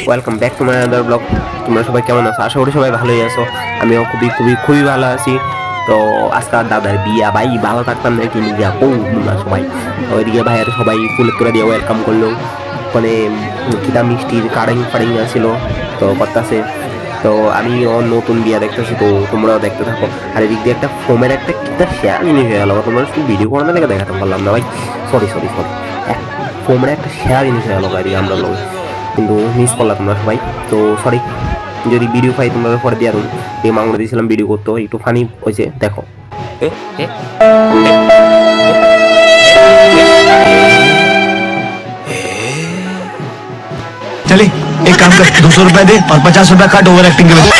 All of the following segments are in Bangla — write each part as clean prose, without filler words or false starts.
Welcome back to my other blog. তোমরা সবাই কেমন আছো? আশা করি সবাই ভালোই আছো। আমিও খুবই ভালো আছি। তো আজকাল দাদার বিয়া, ভাই ভালো থাকতাম না কি বিয়া না সবাই। ওইদিকে ভাইয়ের সবাই ফুলের তোরা দিয়ে ওয়েলকাম করলো। মানে কিটা মিষ্টির কারিং ফারিং ছিল তো করতেছে। তো আমি নতুন বিয়া দেখতেছি, তো তোমরাও দেখতে থাকো। আর এদিক দিয়ে একটা ফোমের একটা কিটা শেয়ার জিনিস হয়ে গেল, তোমরা শুধু ভিডিও করানো লেগে দেখাতে পারলাম না ভাই। সরি ফোমের একটা শেয়ার জিনিস হয়ে গেল এদিকে আমরা লোক, কিন্তু মিস করলাম তোমরা সবাই। তো সরি, যদি ভিডিও পাই তোমরা পরে দিয়ে দেবো। এই মাংলা দিয়েছিলাম ভিডিও করতে, একটু ফানি হয়েছে দেখো। चले एक काम कर 200 रुपए दे और 50 रुपए काट ओवर एक्टिंग के वजह।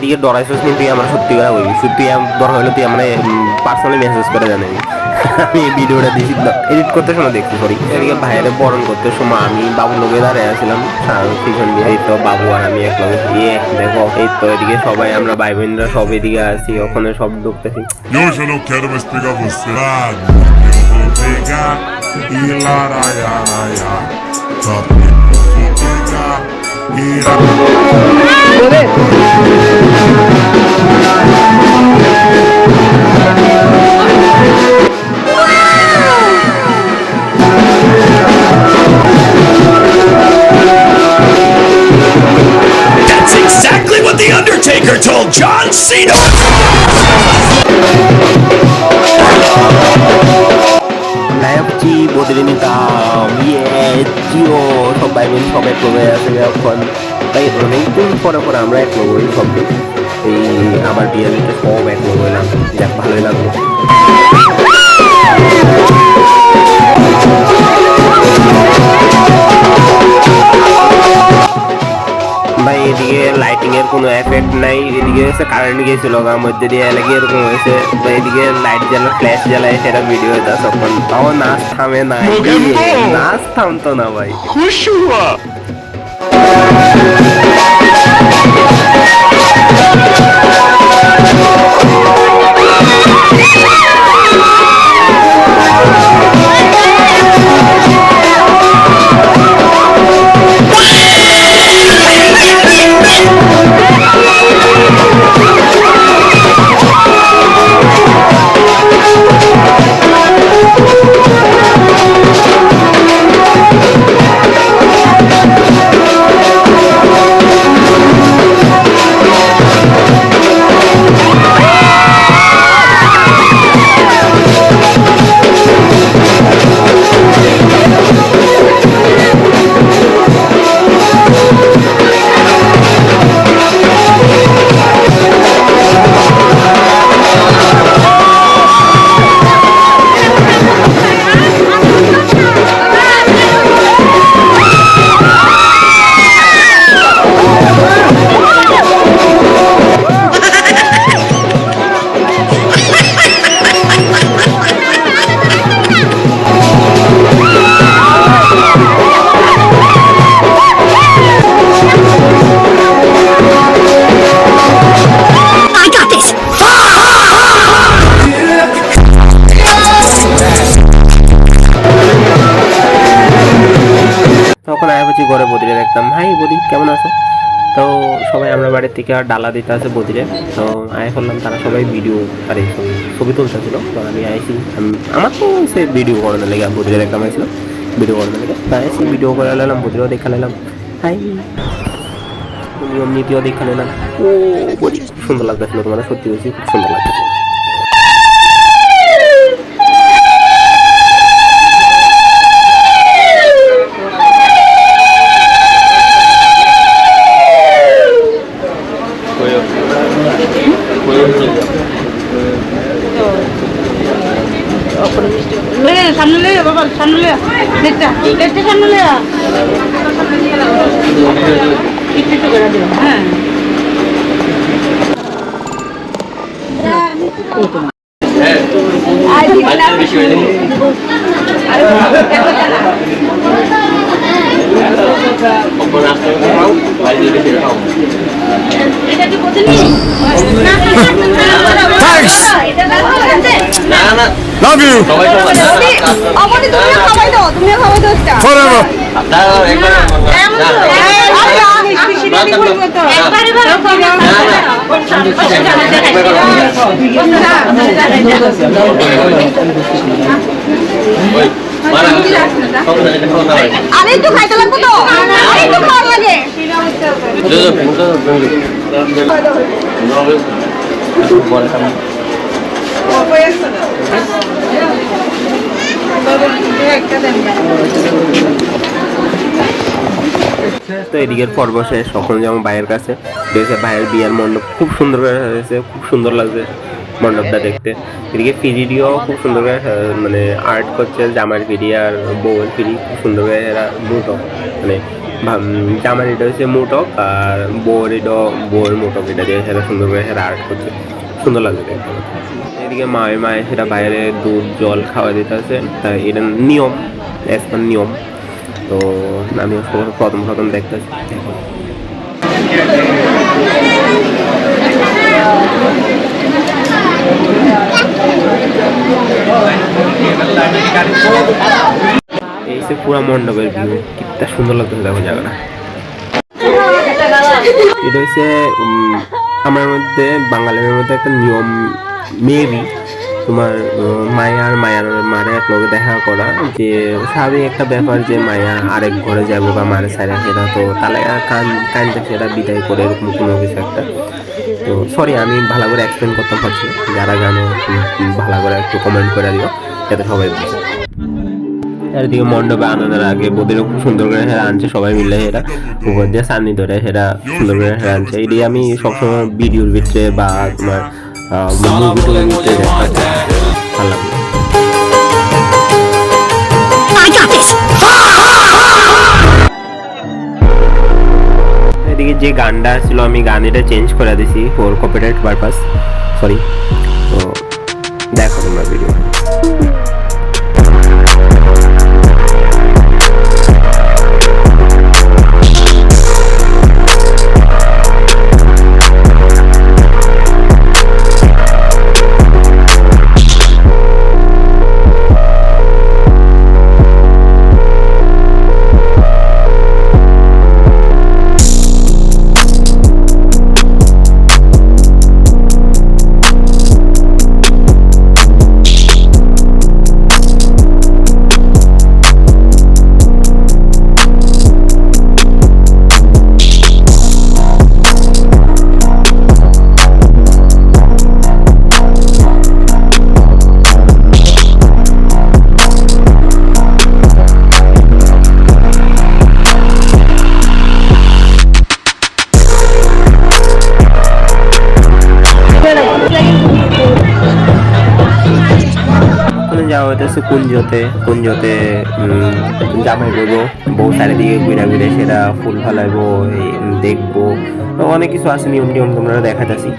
এদিকে ডরাইছিস কিন্তু আমার সত্যি কথা বলি, সত্যি দরকার হলে তুই আমার পার্সোনালি মেসেজ করে জানাবি। আমি এই ভিডিওটা দিয়েছি এডিট করতে সময় দেখছি, সরি। এদিকে ভাইয়ের বরণ করতে সময় আমি বাবুর লোকে দাঁড়িয়ে আসছিলাম পিছন দিয়ে। এই তো বাবু আর আমি এক লগে দেখো, এই তো এদিকে সবাই আমরা ভাই বোনরা সব এদিকে আসি, ওখানে সব ঢুকতেছি। Hoje eu não quero mais pegar você. Eu vou pegar e laraiaraia. Só porque eu vou pegar e That's exactly what The Undertaker told John Cena! লাইভটি বদলে নিতাম, জিও সবাই মিলে সবাই প্রবে আছে এখন। তাই অনেকদিন পরে আমরা এক লোক হই সব, এই আমার বিয়ের দিকে সব এক লোক হইলাম, যাক ভালোই লাগলো। ভাই এদিকে লাইটিং এর কোনো এফেক্ট নাই, এদিকে হচ্ছে কারেন্ট গিয়েছিল গার মধ্যে দিয়ে এলাকি এরকম হয়েছে। এদিকে লাইট জ্বালা ফ্ল্যাশ জ্বালায় সেটা ভিডিও হইতে তখন তাও নাচ থামে নাই, নাচ থামতো না ভাই। তখন আয়াবছি ঘরে বদিরে দেখতাম, হাই বদি কেমন আছো? তো সবাই আমরা বাড়ির থেকে আর ডালা দিতে আছে বদিরে। তো আয় করলাম, তারা সবাই ভিডিও আরে ছবি তুলতেছিল। তো আমি আইসি, আমার তো সে ভিডিও করানো লেগে বদিরে দেখলাম, আইছিল ভিডিও করানো লেগে। তাই আইসি ভিডিও করে নিলাম, বদিরেও দেখা নিলাম, হাই নিয়ম নীতিও দেখা নিলাম। ও বদি সুন্দর লাগতেছিল, তোমার সত্যি বলছি খুব সুন্দর লাগতেছিল। Love you forever. আরে একটু খাইতে লাগবে তো আরে একটু খাওয়া লাগে তো এদিকের পর্ব শেষ, এখন যেমন ভাইয়ের কাছে দেখছে ভাইয়ের বিয়ের মণ্ডপ খুব সুন্দর করে হয়েছে, খুব সুন্দর লাগছে মণ্ডপটা দেখতে। এদিকে ফিরিটিও খুব সুন্দর করে মানে আর্ট করছে, জামার ফিরি আর বউয়ের ফিরি খুব সুন্দর করে এরা মুটক মানে জামার এটা হচ্ছে মুটক আর বউয়ের মুটক এটা দিয়ে সেটা সুন্দর করে সেটা আর্ট করছে, সুন্দর লাগছে দেখতে। এদিকে মায়ে সেটা বাইরে দুধ জল খাওয়া দিতে আছে, তাই এটা নিয়ম, এসমান নিয়ম। তো আমি প্রথম দেখতেছি। এই সে পুরা মণ্ডপের ভিউ, কিটা সুন্দর লাগতেছে দেখো জায়গাটা। এটা হচ্ছে আমার মধ্যে বাঙালির মধ্যে একটা নিয়ম, মেবি তোমার মায়ার মারে এক লগে দেখা করা, যে স্বাভাবিক একটা ব্যাপার যে মায়া আরেক ঘরে যাবো বা মারে সাইরা সেটা তো তাহলে কানটা সেটা বিদায় করে এরকম কোনো কিছু একটা। তো সরি আমি ভালো করে এক্সপ্লেন করতে পারছি, যারা জানো ভালো করে একটু কমেন্ট করে দিও যাতে সবাই বুঝে। চারিদিকে মণ্ডপে আনন্দের আগে বোধেরও খুব সুন্দর করে হেরা আনছে, সবাই মিলে হেরা উপর দিয়ে সান্নি ধরে হেরা সুন্দর করে হেরা আনছে। এটি আমি সবসময় ভিডিওর ভিতরে বা তোমার মুভির ভিতরে দেখতে ভালো লাগে। এদিকে যে গানটা ছিল আমি গান এটা চেঞ্জ করে দিছি ফর কপিরাইট পারপাস, সরি। তো দেখো তোমরা ভিডিও। যাওয়া হইতেছে কুঞ্জতে জামাই বলবো, বউ চারিদিকে ঘুরে সেটা ফুল ফালাইবো, দেখবো, অনেক কিছু আছে নিয়ম তোমরা দেখা যাচ্ছি।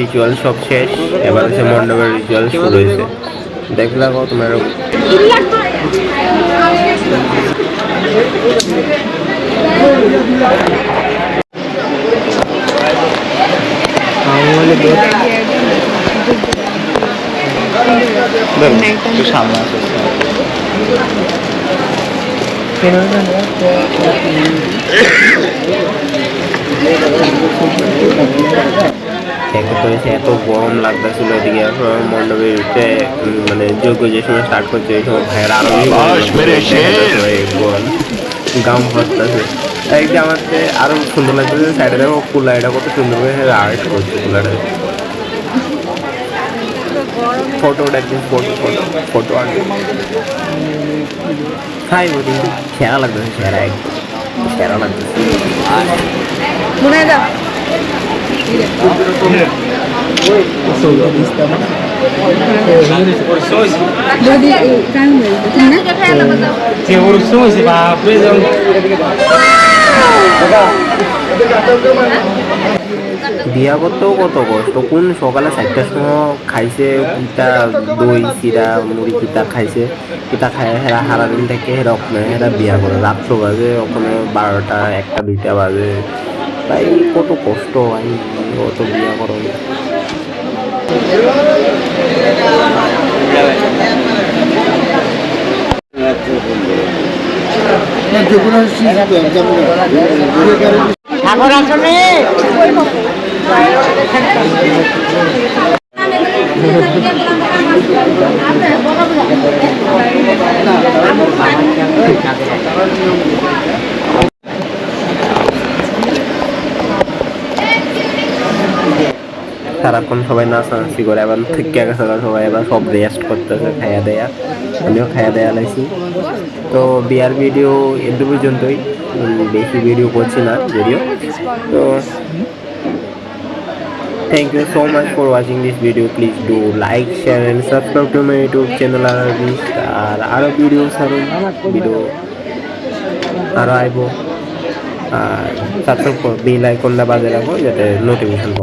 রিচুয়াল সব শেষ, এবার হচ্ছে মণ্ডপের রিচুয়াল শুরু হয়েছে। দেখে লাগো তোমার একে তো এসে এত গরম লাগতেছিল এদিকে, এখন মণ্ডপের মানে যোগ্য যে সময় স্টার্ট করছে এই সময় ভাইয়েরা আরো গাম ভরতেছে। একদিকে আমাকে আরো সুন্দর লাগতেছে, সাইডে দেখো কুলা, এটা কত সুন্দর করে আর্ট করছে কুলাটা। ফটো উঠাচ্ছি, ফটো আর্ট হাই বলি, সেরা লাগতেছে, সেরা একদম সেরা লাগতেছে। মনে হয় দাও যদি কাম বিয়া করতেও কত কষ্ট, কোন সকালে 4টার সময় খাইছে কিতা দই চিরা মুড়ি কিতা খাইছে, কিতা খায় হেরা সারাদিন থেকে হেরা ওখানে হেরা বিয়া করে রাত্র বাজে, ওখানে 12টা 1টা 2টা বাজে। তাই কত কষ্ট ভাই, কত বিয়া করো। ঠাকুর আসলে সারাক্ষণ সবাই নাচানাচি করে, এবার থেকে গেছে সবাই, এবার সব রেস্ট করতেছে খাইয়া দেয়া, আমিও খাইয়া দেয়া লাইছি। তো বিয়ার ভিডিও এর পর্যন্তই, বেশি ভিডিও করছি না যদিও। তো thank you so much for watching this video. Please do like, share and subscribe to my YouTube channel আর আরো ভিডিও আরো আইবো। আর সাবস্ক্রাইব করো, বেল আইকনটা বাজে রাখো যাতে নোটিফিকেশন